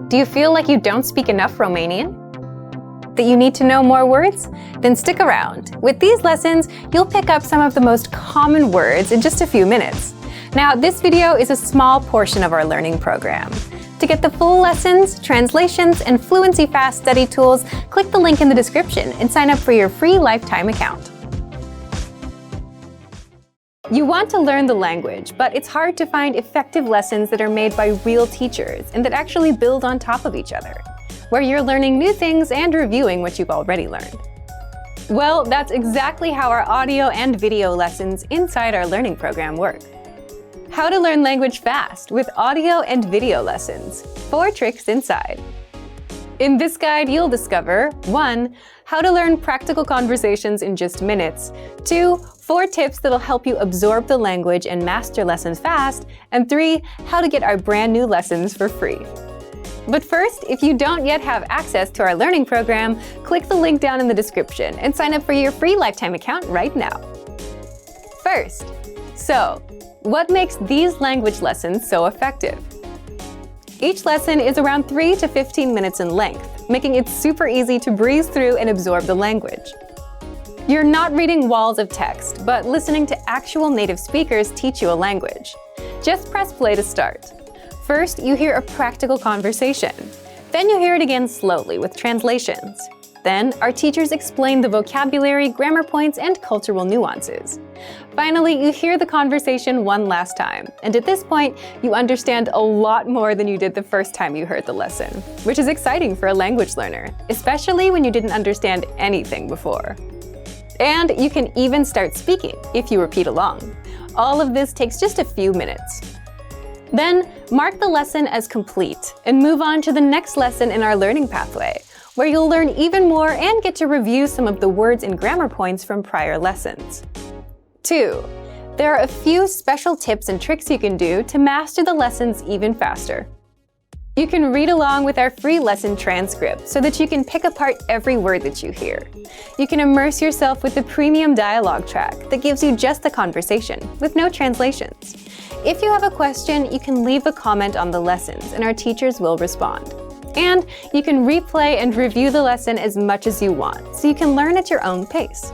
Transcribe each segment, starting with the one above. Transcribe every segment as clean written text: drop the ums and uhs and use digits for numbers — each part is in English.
Do you feel like you don't speak enough Romanian? That you need to know more words? Then stick around. With these lessons, you'll pick up some of the most common words in just a few minutes. Now, this video is a small portion of our learning program. To get the full lessons, translations, and fluency fast study tools, click the link in the description and sign up for your free lifetime account. You want to learn the language, but it's hard to find effective lessons that are made by real teachers and that actually build on top of each other, where you're learning new things and reviewing what you've already learned. Well, that's exactly how our audio and video lessons inside our learning program work. How to learn language fast with audio and video lessons. 4 tricks inside. In this guide, you'll discover 1. How to learn practical conversations in just minutes. 2. 4 tips that'll help you absorb the language and master lessons fast. And 3. How to get our brand new lessons for free. But first, if you don't yet have access to our learning program, click the link down in the description and sign up for your free lifetime account right now. First, what makes these language lessons so effective? Each lesson is around 3 to 15 minutes in length, making it super easy to breeze through and absorb the language. You're not reading walls of text, but listening to actual native speakers teach you a language. Just press play to start. First, you hear a practical conversation. Then you hear it again slowly with translations. Then, our teachers explain the vocabulary, grammar points, and cultural nuances. Finally, you hear the conversation one last time, and at this point, you understand a lot more than you did the first time you heard the lesson, which is exciting for a language learner, especially when you didn't understand anything before. And you can even start speaking if you repeat along. All of this takes just a few minutes. Then, mark the lesson as complete and move on to the next lesson in our learning pathway, where you'll learn even more and get to review some of the words and grammar points from prior lessons. 2. There are a few special tips and tricks you can do to master the lessons even faster. You can read along with our free lesson transcript so that you can pick apart every word that you hear. You can immerse yourself with the premium dialogue track that gives you just the conversation, with no translations. If you have a question, you can leave a comment on the lessons and our teachers will respond. And you can replay and review the lesson as much as you want, so you can learn at your own pace.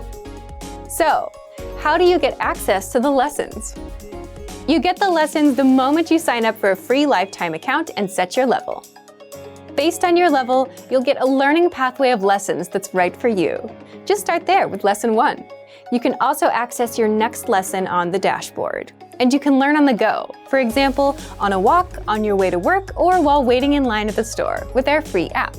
So, how do you get access to the lessons? You get the lessons the moment you sign up for a free lifetime account and set your level. Based on your level, you'll get a learning pathway of lessons that's right for you. Just start there with lesson 1. You can also access your next lesson on the dashboard. And you can learn on the go, for example, on a walk, on your way to work, or while waiting in line at the store with our free app.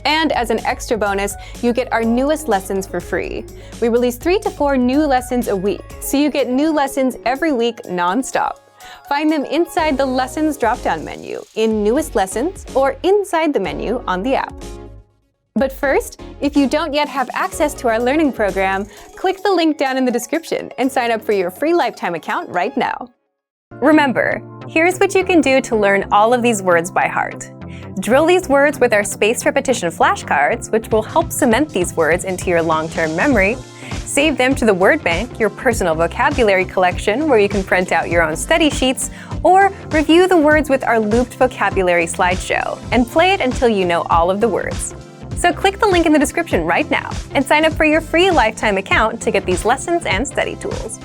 And as an extra bonus, you get our newest lessons for free. We release 3 to 4 new lessons a week, so you get new lessons every week non-stop. Find them inside the Lessons drop-down menu, in Newest Lessons, or inside the menu on the app. But first, if you don't yet have access to our learning program, click the link down in the description and sign up for your free lifetime account right now. Remember, here's what you can do to learn all of these words by heart. Drill these words with our spaced repetition flashcards, which will help cement these words into your long-term memory. Save them to the word bank, your personal vocabulary collection, where you can print out your own study sheets, or review the words with our looped vocabulary slideshow, and play it until you know all of the words. So click the link in the description right now and sign up for your free lifetime account to get these lessons and study tools.